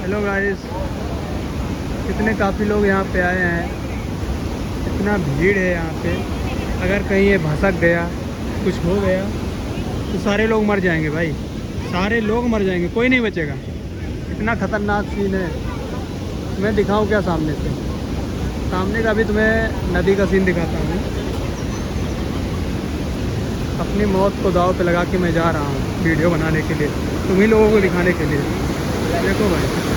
Hello guys, कितने काफ़ी लोग यहाँ पे आए हैं। इतना भीड़ है यहाँ पे। अगर कहीं ये भसक गया, कुछ हो गया तो सारे लोग मर जाएंगे भाई। सारे लोग मर जाएंगे, कोई नहीं बचेगा। इतना ख़तरनाक सीन है। मैं दिखाऊं क्या सामने से? सामने का भी तुम्हें नदी का सीन दिखाता हूँ। अपनी मौत को दांव पे लगा के मैं जा रहा हूँ वीडियो बनाने के लिए, तुम्हीं लोगों को दिखाने के लिए। देखो भाई।